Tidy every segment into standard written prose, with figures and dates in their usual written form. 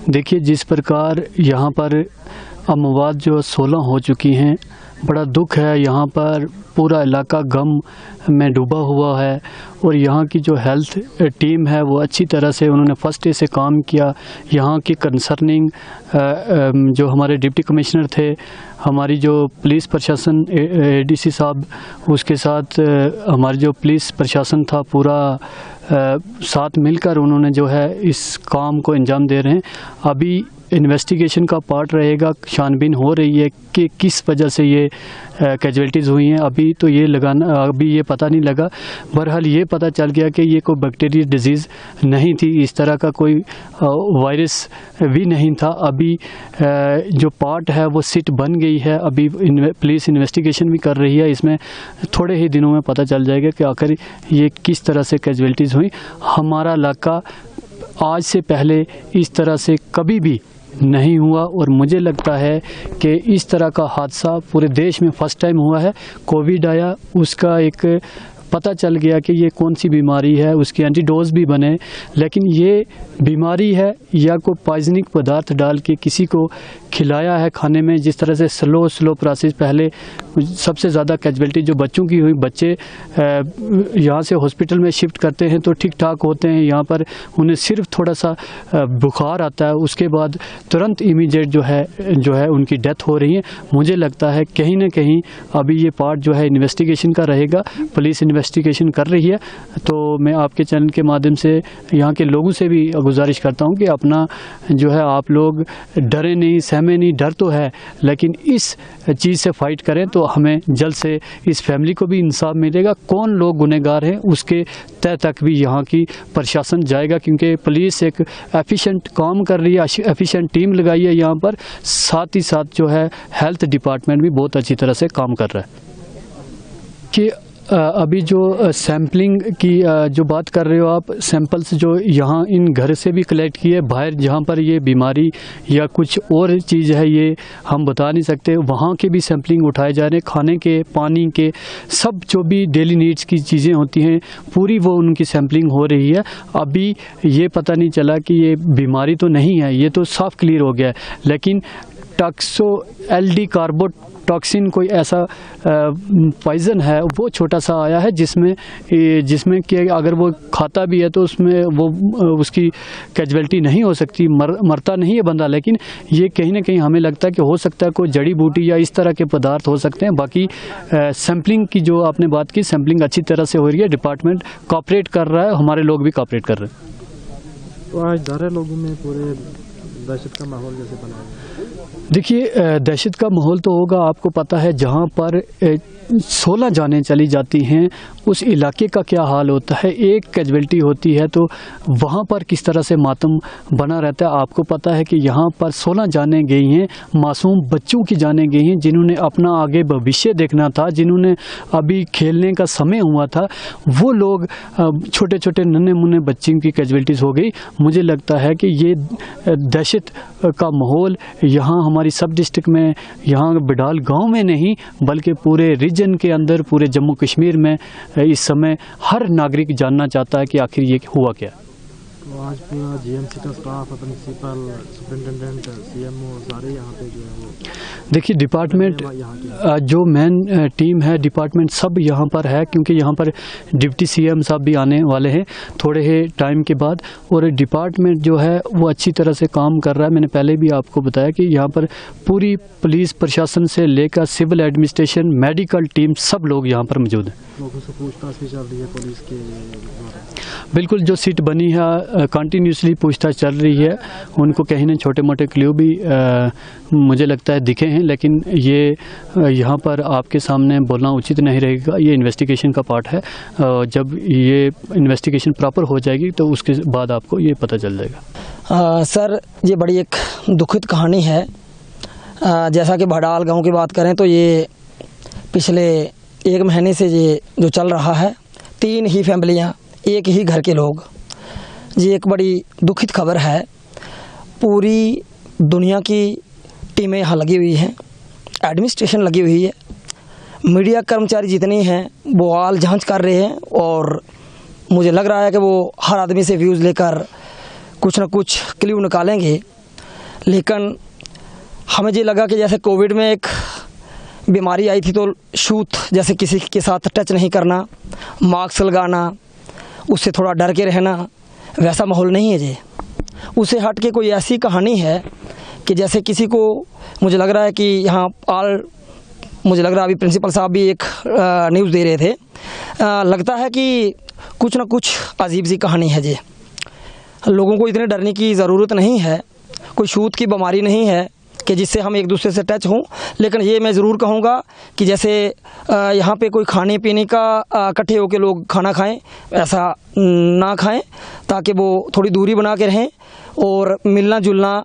देखिए, जिस प्रकार यहाँ पर अमवात जो 16 हो चुकी हैं, बड़ा दुख है। यहाँ पर पूरा इलाका गम में डूबा हुआ है और यहाँ की जो हेल्थ टीम है वो अच्छी तरह से उन्होंने फर्स्ट डे से काम किया। यहाँ की कंसर्निंग जो हमारे डिप्टी कमिश्नर थे, हमारी जो पुलिस प्रशासन एडीसी साहब, उसके साथ हमारी जो पुलिस प्रशासन था पूरा साथ मिलकर उन्होंने जो है इस काम को अंजाम दे रहे हैं। अभी इन्वेस्टिगेशन का पार्ट रहेगा, छानबीन हो रही है कि किस वजह से ये कैजुअल्टीज़ हुई हैं। अभी ये पता नहीं लगा। बहरहाल ये पता चल गया कि ये कोई बैक्टीरियल डिजीज़ नहीं थी, इस तरह का कोई वायरस भी नहीं था। अभी जो पार्ट है वो सिट बन गई है। अभी पुलिस इन्वेस्टिगेशन भी कर रही है। इसमें थोड़े ही दिनों में पता चल जाएगा कि आखिर ये किस तरह से कैजुअल्टीज़ हुई। हमारा इलाका आज से पहले इस तरह से कभी भी नहीं हुआ और मुझे लगता है कि इस तरह का हादसा पूरे देश में फर्स्ट टाइम हुआ है। कोविड आया, उसका एक पता चल गया कि ये कौन सी बीमारी है, उसके एंटीडोज भी बने, लेकिन ये बीमारी है या कोई पॉइजनिक पदार्थ डाल के किसी को खिलाया है खाने में। जिस तरह से स्लो प्रोसेस, पहले सबसे ज़्यादा कैजुअल्टी जो बच्चों की हुई, बच्चे यहाँ से हॉस्पिटल में शिफ्ट करते हैं तो ठीक ठाक होते हैं, यहाँ पर उन्हें सिर्फ थोड़ा सा बुखार आता है, उसके बाद तुरंत इमीडिएट जो है उनकी डेथ हो रही है। मुझे लगता है कहीं ना कहीं अभी ये पार्ट जो है इन्वेस्टिगेशन का रहेगा। पुलिस इन्वेस्टिगेशन कर रही है, तो मैं आपके चैनल के माध्यम से यहाँ के लोगों से भी गुजारिश करता हूँ कि अपना जो है आप लोग डरे नहीं, सहमे नहीं। डर तो है, लेकिन इस चीज़ से फाइट करें तो हमें जल्द से इस फैमिली को भी इंसाफ मिलेगा। कौन लोग गुनहगार हैं उसके तय तक भी यहाँ की प्रशासन जाएगा, क्योंकि पुलिस एक एफिशिएंट काम कर रही है, एफिशिएंट टीम लगाई है यहाँ पर। साथ ही साथ जो है हेल्थ डिपार्टमेंट भी बहुत अच्छी तरह से काम कर रहा है। कि अभी जो सैम्पलिंग की जो बात कर रहे हो आप, सैंपल्स जो यहाँ इन घर से भी कलेक्ट किए, बाहर जहाँ पर ये बीमारी या कुछ और चीज़ है ये हम बता नहीं सकते, वहाँ के भी सैम्पलिंग उठाए जा रहे हैं। खाने के, पानी के, सब जो भी डेली नीड्स की चीज़ें होती हैं पूरी वो उनकी सैम्पलिंग हो रही है। अभी ये पता नहीं चला कि ये बीमारी तो नहीं है, ये तो साफ क्लियर हो गया है, लेकिन टॉक्सो-एल-डी कार्बोटॉक्सिन कोई ऐसा पॉइज़न है वो छोटा सा आया है जिसमें कि अगर वो खाता भी है तो उसमें वो उसकी कैजुअल्टी नहीं हो सकती, मरता नहीं है बंदा। लेकिन ये कहीं ना कहीं हमें लगता है कि हो सकता है कोई जड़ी बूटी या इस तरह के पदार्थ हो सकते हैं। बाकी सैम्पलिंग की जो आपने बात की, सैम्पलिंग अच्छी तरह से हो रही है, डिपार्टमेंट कॉपरेट कर रहा है, हमारे लोग भी कॉपरेट कर रहे हैं। तो आज डरे लोगों में पूरे दहशत का माहौल जैसे बना है। देखिए, दहशत का माहौल तो होगा। आपको पता है जहाँ पर 16 जानें चली जाती हैं उस इलाके का क्या हाल होता है। एक कैजुअल्टी होती है तो वहाँ पर किस तरह से मातम बना रहता है। आपको पता है कि यहाँ पर 16 जानें गई हैं, मासूम बच्चों की जानें गई हैं, जिन्होंने अपना आगे भविष्य देखना था, जिन्होंने अभी खेलने का समय हुआ था, वो लोग छोटे छोटे नन्हे मुन्ने बच्चों की कैजुअल्टीज़ हो गई। मुझे लगता है कि ये दहशत का माहौल यहाँ हमारी सब डिस्ट्रिक्ट में, यहाँ बिडाल गांव में नहीं बल्कि पूरे रीजन के अंदर, पूरे जम्मू कश्मीर में इस समय हर नागरिक जानना चाहता है कि आखिर ये हुआ क्या। तो आज पूरा जीएमसी का स्टाफ, प्रिंसिपल, सुपरिटेंडेंट, सीएमओ सारे यहाँ पे जो है वो, देखिए डिपार्टमेंट जो मेन टीम है डिपार्टमेंट सब यहाँ पर है, क्योंकि यहाँ पर डिप्टी सीएम साहब भी आने वाले हैं थोड़े ही टाइम के बाद, और डिपार्टमेंट जो है वो अच्छी तरह से काम कर रहा है। मैंने पहले भी आपको बताया कि यहाँ पर पूरी पुलिस प्रशासन से लेकर सिविल एडमिनिस्ट्रेशन, मेडिकल टीम, सब लोग यहाँ पर मौजूद हैं। लोगों से पूछताछ भी चल रही है पुलिस के द्वारा। बिल्कुल, जो सीट बनी है कंटिन्यूसली पूछताछ चल रही है। उनको कहीं ना छोटे मोटे क्ल्यू भी मुझे लगता है दिखे हैं, लेकिन ये यहाँ पर आपके सामने बोलना उचित नहीं रहेगा। ये इन्वेस्टिगेशन का पार्ट है। जब ये इन्वेस्टिगेशन प्रॉपर हो जाएगी तो उसके बाद आपको ये पता चल जाएगा। सर, ये बड़ी एक दुखद कहानी है। जैसा कि भड़ाल गांव की बात करें तो ये पिछले 1 महीने से ये जो चल रहा है, 3 ही फैमिलियाँ, एक ही घर के लोग। ये एक बड़ी दुखद खबर है। पूरी दुनिया की टीमें यहाँ लगी हुई हैं, एडमिनिस्ट्रेशन लगी हुई है, मीडिया कर्मचारी जितने हैं वो हाल जांच कर रहे हैं, और मुझे लग रहा है कि वो हर आदमी से व्यूज़ लेकर कुछ न कुछ क्ल्यू निकालेंगे लेकिन हमें ये लगा कि जैसे कोविड में एक बीमारी आई थी तो छूत जैसे किसी के साथ टच नहीं करना, मास्क लगाना, उससे थोड़ा डर के रहना, वैसा माहौल नहीं है जी। उससे हट के कोई ऐसी कहानी है कि जैसे किसी को, मुझे लग रहा है कि यहाँ मुझे लग रहा है अभी प्रिंसिपल साहब भी एक न्यूज़ दे रहे थे, लगता है कि कुछ ना कुछ अजीब सी कहानी है जी। लोगों को इतने डरने की ज़रूरत नहीं है, कोई छूत की बीमारी नहीं है कि जिससे हम एक दूसरे से टच हों। लेकिन ये मैं ज़रूर कहूँगा कि जैसे यहाँ पे कोई खाने पीने का इकट्ठे होकर लोग खाना खाएं, ऐसा ना खाएं, ताकि वो थोड़ी दूरी बना के रहें। और मिलना जुलना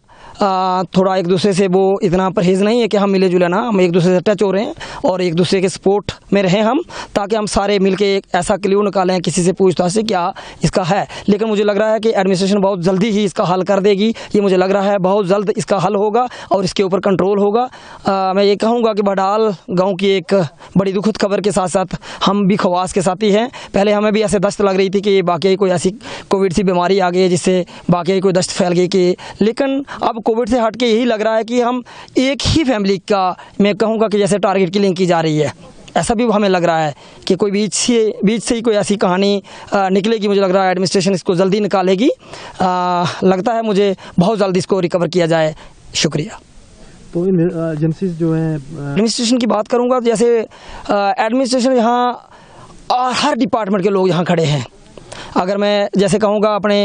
थोड़ा एक दूसरे से वो इतना परहेज़ नहीं है कि हम मिले जुले ना, हम एक दूसरे से टच हो रहे हैं और एक दूसरे के सपोर्ट में रहें हम, ताकि हम सारे मिलके एक ऐसा क्ल्यू निकालें किसी से पूछताछ से क्या इसका है। लेकिन मुझे लग रहा है कि एडमिनिस्ट्रेशन बहुत जल्दी ही इसका हल कर देगी, ये मुझे लग रहा है बहुत जल्द इसका हल होगा और इसके ऊपर कंट्रोल होगा। मैं ये कहूँगा कि बहडाल गाँव की एक बड़ी दुखद खबर के साथ साथ हम भी खवास के साथी हैं। पहले हमें भी ऐसे दस्त लग रही थी कि बाकी कोई ऐसी कोविड सी बीमारी आ गई है जिससे बाकी कोई दस्त फैल गई कि, लेकिन अब कोविड से हट के यही लग रहा है कि हम एक ही फैमिली का, मैं कहूँगा कि जैसे टारगेट किलिंग की जा रही है, ऐसा भी हमें लग रहा है कि कोई बीच से ही कोई ऐसी कहानी निकलेगी। मुझे लग रहा है एडमिनिस्ट्रेशन इसको जल्दी निकालेगी। लगता है मुझे बहुत जल्दी इसको रिकवर किया जाए। शुक्रिया। तो इन एजेंसीज जो हैं, एडमिनिस्ट्रेशन की बात करूँगा तो जैसे एडमिनिस्ट्रेशन यहाँ हर डिपार्टमेंट के लोग यहाँ खड़े हैं। अगर मैं जैसे कहूँगा अपने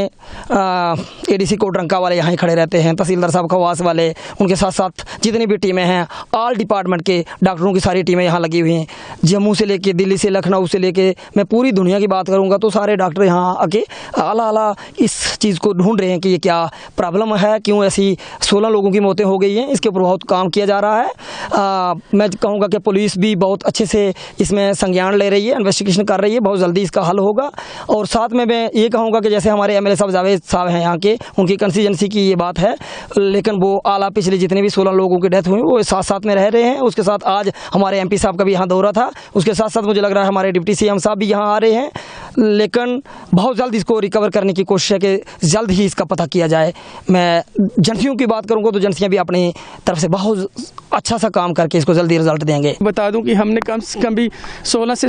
एडीसी कोटरंका वाले यहाँ ही खड़े रहते हैं, तहसीलदार साहब खवास वाले, उनके साथ साथ जितनी भी टीमें हैं, ऑल डिपार्टमेंट के डॉक्टरों की सारी टीमें यहाँ लगी हुई हैं। जम्मू से लेके दिल्ली से, लखनऊ से लेके, मैं पूरी दुनिया की बात करूँगा तो सारे डॉक्टर यहाँ आके आला इस चीज़ को ढूंढ रहे हैं कि ये क्या प्रॉब्लम है, क्यों ऐसी 16 लोगों की मौतें हो गई हैं। इसके ऊपर बहुत काम किया जा रहा है। मैं कहूँगा कि पुलिस भी बहुत अच्छे से इसमें संज्ञान ले रही है, इन्वेस्टिगेशन कर रही है, बहुत जल्दी इसका हल होगा। और साथ में मैं ये कहूँगा कि जैसे हमारे एमएलए साहब जावेद साहब हैं यहाँ के, उनकी कंस्टिट्यूएंसी की ये बात है, लेकिन वो आला पिछले जितने भी 16 लोगों की डेथ हुई वो साथ साथ में रह रहे हैं। उसके साथ आज हमारे एमपी साहब का भी यहाँ दौरा था, उसके साथ साथ मुझे लग रहा है हमारे डिप्टी सीएम साहब भी यहाँ आ रहे हैं। लेकिन बहुत जल्द इसको रिकवर करने की कोशिश है कि जल्द ही इसका पता किया जाए। मैं एजेंसियों की बात करूँगा तो एजेंसियाँ भी अपनी तरफ से बहुत अच्छा सा काम करके इसको जल्दी रिजल्ट देंगे। बता दूं कि हमने कम से कम भी 16 से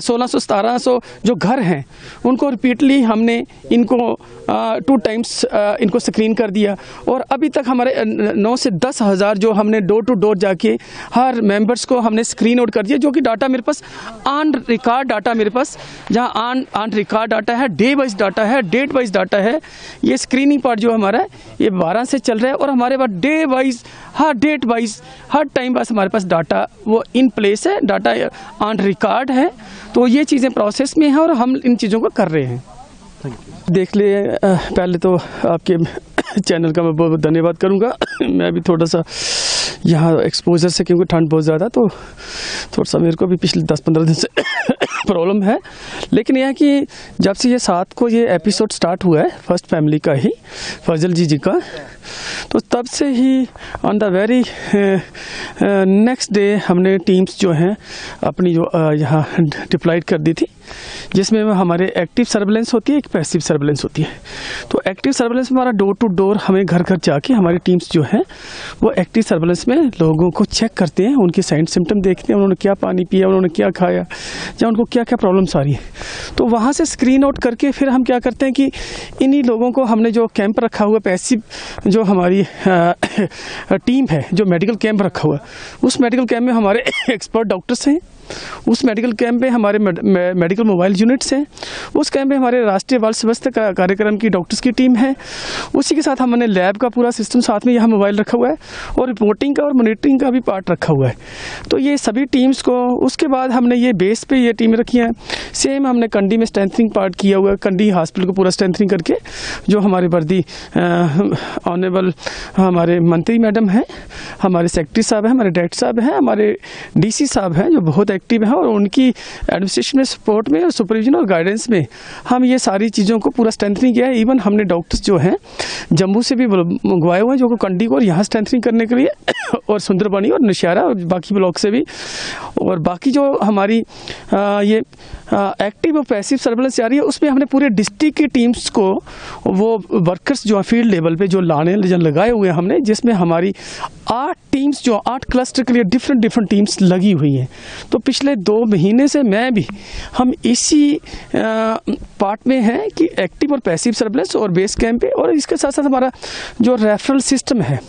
1700 जो घर हैं उनको रिपीटली हमने इनको 2 टाइम्स इनको स्क्रीन कर दिया। और अभी तक हमारे 9 से 10 हज़ार जो हमने डोर टू डोर जाके हर मेंबर्स को हमने स्क्रीन आउट कर दिया, जो कि डाटा मेरे पास ऑन रिकॉर्ड डाटा मेरे पास, जहाँ ऑन रिकॉर्ड डाटा है, डे वाइज डाटा है, डेट वाइज डाटा है। ये स्क्रीनिंग पार्ट जो हमारा है ये 12 से चल रहा है और हमारे पास डे वाइज, हर डेट वाइज, हर टाइम बस हमारे पास डाटा वो इन प्लेस है, डाटा ऑन रिकॉर्ड है। तो ये चीज़ें प्रोसेस में हैं और हम इन चीज़ों को कर रहे हैं। देख लिए पहले तो आपके चैनल का मैं बहुत धन्यवाद करूंगा। मैं भी थोड़ा सा यहाँ एक्सपोजर से, क्योंकि ठंड बहुत ज़्यादा, तो थोड़ा सा मेरे को भी पिछले 10-15 दिन से प्रॉब्लम है। लेकिन यह है कि जब से ये 7 को ये एपिसोड स्टार्ट हुआ है फर्स्ट फैमिली का ही, फजल जी का, तो तब से ही on the very next day हमने टीम्स जो हैं अपनी जो यहाँ डिप्लॉयड कर दी थी, जिसमें हमारे एक्टिव सर्वेलेंस होती है, एक पैसिव सर्वेलेंस होती है। तो एक्टिव सर्वेलेंस में हमारा डोर टू डोर हमें घर घर जाके हमारी टीम्स जो हैं वो एक्टिव सर्वेलेंस में लोगों को चेक करते हैं, उनके साइन सिम्टम देखते हैं, उन्होंने क्या पानी पिया, उन्होंने क्या खाया, या उनको क्या क्या प्रॉब्लम्स आ रही है। तो वहाँ से स्क्रीन आउट करके फिर हम क्या करते हैं कि इन्हीं लोगों को हमने जो कैंप रखा हुआ, पैसिव जो हमारी टीम है, जो मेडिकल कैंप रखा हुआ है, उस मेडिकल कैंप में हमारे एक्सपर्ट डॉक्टर्स हैं, उस मेडिकल कैंप में हमारे मेडिकल मोबाइल यूनिट्स हैं, उस कैंप में हमारे राष्ट्रीय बाल स्वास्थ्य कार्यक्रम की डॉक्टर्स की टीम है, उसी के साथ हमने लैब का पूरा सिस्टम साथ में यहाँ मोबाइल रखा हुआ है और रिपोर्टिंग का और मॉनिटरिंग का भी पार्ट रखा हुआ है। तो ये सभी टीम्स को उसके बाद हमने ये बेस पे ये टीमें रखी हैं। सेम हमने कंडी में स्ट्रेंथनिंग पार्ट किया हुआ है, कंडी हॉस्पिटल को पूरा स्ट्रेंथनिंग करके, जो हमारे वर्दी ऑनरेबल हमारे मंत्री मैडम हैं, हमारे सेक्रेटरी साहब हैं, हमारे डायरेक्टर साहब हैं, हमारे डीसी साहब हैं जो बहुत एक्टिव है, और उनकी एडमिनिस्ट्रेशन में सपोर्ट में और सुपरविजन और गाइडेंस में हम ये सारी चीज़ों को पूरा स्ट्रेंथनिंग किया है। इवन हमने डॉक्टर्स जो हैं जम्मू से भी मंगवाए हुए हैं, जो को कंडी को और यहाँ स्ट्रेंथनिंग करने के लिए, और सुंदरबनी और नौशहरा और बाकी ब्लॉक से भी। और बाकी जो हमारी ये एक्टिव वो पैसिव सर्वेलेंस जारी है, उसमें हमने पूरे डिस्ट्रिक्ट की टीम्स को, वो वर्कर्स जो फील्ड लेवल पे जो लगाए हुए हैं हमने, जिसमें हमारी 8 टीम्स जो 8 क्लस्टर के लिए डिफरेंट टीम्स लगी हुई हैं। तो पिछले 2 महीने से हम इसी पार्ट में हैं कि एक्टिव और पैसिव सर्वेलेंस और बेस कैंप पे, और इसके साथ साथ हमारा जो रेफरल सिस्टम है,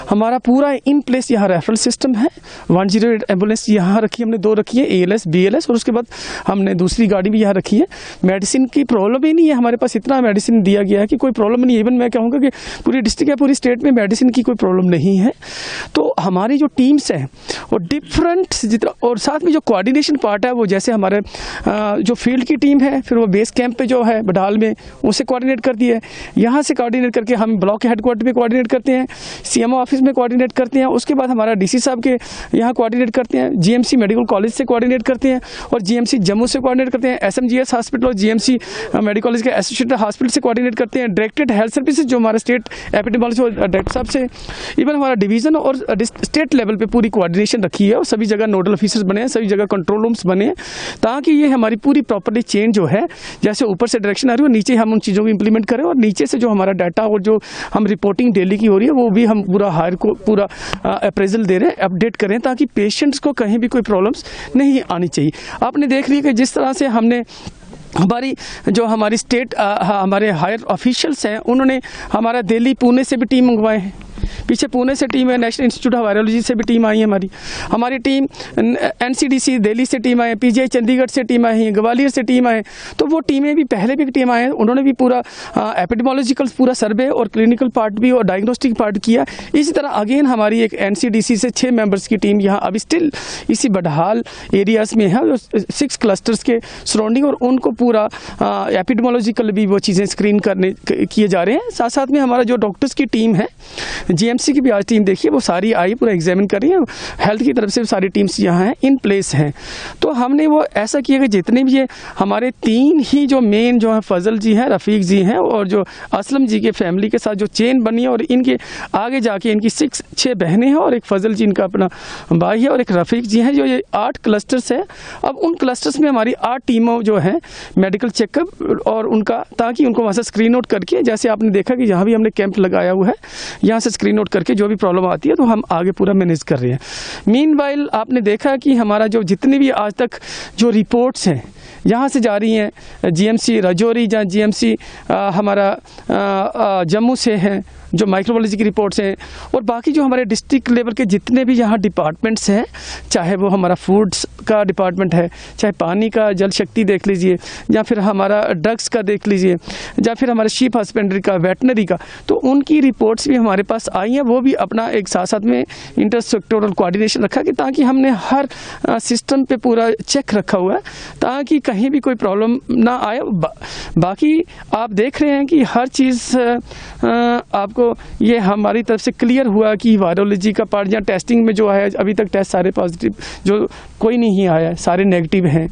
हमारा पूरा इन प्लेस यहाँ रेफरल सिस्टम है। 108 एम्बुलेंस यहाँ रखी, हमने 2 रखी है, ALS BLS, और उसके बाद हमने दूसरी गाड़ी भी यहाँ रखी है। मेडिसिन की प्रॉब्लम ही नहीं है हमारे पास, इतना मेडिसिन दिया गया है कि कोई प्रॉब्लम नहीं है। इवन मैं कहूँगा कि पूरी डिस्ट्रिक्ट या पूरी स्टेट में मेडिसिन की कोई प्रॉब्लम नहीं है। तो हमारी जो टीम्स हैं वो डिफरेंट, जितना, और साथ में जो कोऑर्डिनेशन पार्ट है वो जैसे हमारे जो फील्ड की टीम है, फिर वो बेस कैंप पे जो है बडाल में, उसे कोऑर्डिनेट करती है। यहाँ से कोऑर्डिनेट करके हम ब्लॉक हेडक्वार्टर में कोऑर्डिनेट करते हैं, CMO ऑफिस में कोऑर्डिनेट करते हैं, उसके बाद हमारा DC साहब के यहाँ कोऑर्डिनेट करते हैं, GMC मेडिकल कॉलेज से कोऑर्डिनेट करते हैं, और GMC जम्मू से कोऑर्डिनेट करते हैं, SMGS हॉस्पिटल और GMC मेडिकल कॉलेज के एसोसिएटेड हॉस्पिटल से कोऑर्डिनेट करते हैं, डायरेक्टेड हेल्थ सर्विसेज जो हमारे स्टेट एपिडेमियोलॉजी और डायरेक्टर साहब से, इवन हमारा डिवीज़न और स्टेट लेवल पे पूरी कोऑर्डिनेशन रखी है, और सभी जगह नोडल ऑफिसर्स बने हैं, सभी जगह कंट्रोल रूम्स बने हैं, ताकि ये हमारी पूरी प्रॉपर्ली चेंज जो है, जैसे ऊपर से डायरेक्शन आ रही है, नीचे हम उन चीज़ों को इंप्लीमेंट करें, और नीचे से जो हमारा डाटा और जो हम रिपोर्टिंग डेली की हो रही है वो भी हम पूरा हायर को पूरा अप्रेजल दे रहे हैं, अपडेट करें, ताकि पेशेंट्स को कहीं भी कोई प्रॉब्लम्स नहीं आनी चाहिए। आपने देख लिया कि जिस तरह से हमने हमारी स्टेट हमारे हायर ऑफिशियल्स हैं, उन्होंने हमारा दिल्ली पुणे से भी टीम मंगवाए हैं, पीछे पुणे से टीम है, नेशनल इंस्टीट्यूट ऑफ वायरोलॉजी से भी टीम आई है, हमारी टीम NCDC दिल्ली से टीम आए, PGI चंडीगढ़ से टीम आई है, ग्वालियर से टीम आए। तो वो टीमें भी पहले भी टीम आए हैं, उन्होंने भी पूरा एपिडेमियोलॉजिकल पूरा सर्वे और क्लिनिकल पार्ट भी और डायग्नोस्टिक पार्ट किया। इसी तरह अगेन हमारी एक NCDC से 6 मेंबर्स की टीम यहाँ अभी स्टिल इसी बडहाल एरियाज़ में है, 6 क्लस्टर्स के सराउंडिंग, और उनको पूरा एपिडेमियोलॉजिकल भी वो चीज़ें स्क्रीन किए जा रहे हैं। साथ साथ में हमारा जो डॉक्टर्स की टीम है, GMC की भी आज टीम देखिए, वो सारी आई पूरा एग्जामिन कर रही है, हेल्थ की तरफ से सारी टीम्स यहाँ हैं, इन प्लेस हैं। तो हमने वो ऐसा किया कि जितने भी ये हमारे 3 ही जो मेन जो है, फजल जी हैं, रफ़ीक जी हैं, और जो असलम जी के फैमिली के साथ जो चेन बनी है, और इनके आगे जाके इनकी 6 बहनें हैं, और एक फजल जी इनका अपना भाई है, और एक रफ़ीक जी हैं, जो ये 8 क्लस्टर्स है। अब उन क्लस्टर्स में हमारी 8 टीमों जो हैं मेडिकल चेकअप और उनका, ताकि उनको वहाँ से स्क्रीन आउट करके, जैसे आपने देखा कि यहाँ भी हमने कैंप लगाया हुआ है, यहाँ से स्क्रीन आउट करके जो भी प्रॉब्लम आती है तो हम आगे पूरा मैनेज कर रहे हैं। मीनवाइल आपने देखा कि हमारा जो जितनी भी आज तक जो रिपोर्ट्स हैं यहाँ से जा रही हैं, GMC राजौरी, जहाँ GMC हमारा जम्मू से हैं, जो माइक्रोबायोलॉजी की रिपोर्ट्स हैं, और बाकी जो हमारे डिस्ट्रिक्ट लेवल के जितने भी यहाँ डिपार्टमेंट्स हैं, चाहे वो हमारा फूड्स का डिपार्टमेंट है, चाहे पानी का जल शक्ति देख लीजिए, या फिर हमारा ड्रग्स का देख लीजिए, या फिर हमारे शीप हस्बेंड्री का, वेटनरी का, तो उनकी रिपोर्ट्स भी हमारे पास आई हैं। वो भी अपना एक साथ साथ में इंटर सेक्टोरल कोऑर्डिनेशन रखा, कि ताकि हमने हर सिस्टम पे पूरा चेक रखा हुआ है, ताकि कहीं भी कोई प्रॉब्लम ना आए। बाकी आप देख रहे हैं कि हर चीज़ आपको ये हमारी तरफ से क्लियर हुआ कि वायरोलॉजी का पार्ट, या टेस्टिंग में जो है अभी तक टेस्ट सारे पॉजिटिव, जो कोई नहीं आया है, सारे नेगेटिव हैं।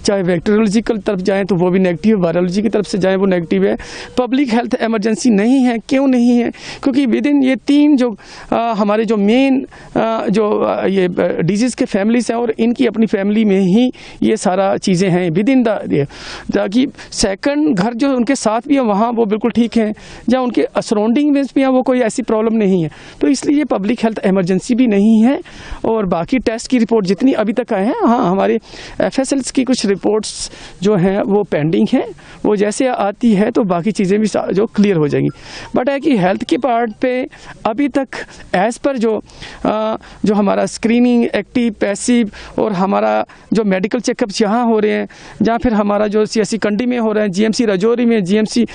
चाहे बैक्टीरियोलॉजिकल तरफ जाएं तो वो भी नेगेटिव, वायरोलॉजी की तरफ से जाएं वो नेगेटिव है। पब्लिक हेल्थ इमरजेंसी नहीं है, क्यों नहीं है? क्योंकि विद इन ये 3 जो हमारे जो मेन जो ये डिजीज़ के फैमिलीज हैं, और इनकी अपनी फैमिली में ही ये सारा चीज़ें हैं विद इन ताकि सेकंड घर जो उनके साथ भी है वहाँ वो बिल्कुल ठीक हैं, या उनके सराउंडिंग में भी वो कोई ऐसी प्रॉब्लम नहीं है। तो इसलिए पब्लिक हेल्थ इमरजेंसी भी नहीं है। और बाकी टेस्ट की रिपोर्ट जितनी अभी तक आए हैं, हाँ हमारे FSLs की कुछ रिपोर्ट्स जो हैं वो पेंडिंग हैं, वो जैसे आती है तो बाकी चीज़ें भी जो क्लियर हो जाएंगी। बट है कि हेल्थ के पार्ट पे अभी तक एज़ पर जो हमारा स्क्रीनिंग एक्टिव पैसिव और हमारा जो मेडिकल चेकअप्स यहाँ हो रहे हैं, या फिर हमारा जो CSC कंडी में हो रहे हैं, GMC राजौरी में, GMC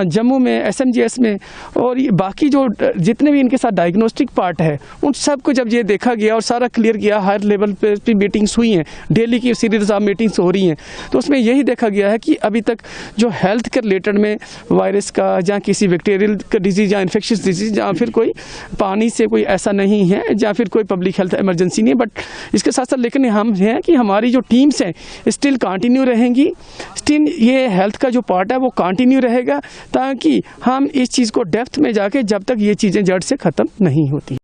जम्मू में, SMGS में, और ये बाकी जो जितने भी इनके साथ डायग्नोस्टिक पार्ट है, उन सब को जब ये देखा गया और सारा क्लियर किया, हायर लेवल पे भी मीटिंग्स हुई हैं, डेली की सीरीज ऑफ मीटिंग्स हो रही हैं, तो उसमें यही देखा गया है कि अभी तक जो हेल्थ के रिलेटेड में वायरस का, या किसी बैक्टीरियल का डिजीज़ या इन्फेक्शियस डिजीज़, या फिर कोई पानी से कोई ऐसा नहीं है, या फिर कोई पब्लिक हेल्थ इमरजेंसी नहीं है। बट इसके साथ साथ लेकिन हम हैं कि हमारी जो टीम्स हैं स्टिल कंटिन्यू रहेंगी, स्टिल ये हेल्थ का जो पार्ट है वो कंटिन्यू रहेगा, ताकि हम इस चीज़ को डेप्थ में जाके जब तक ये चीज़ें जड़ से ख़त्म नहीं होती।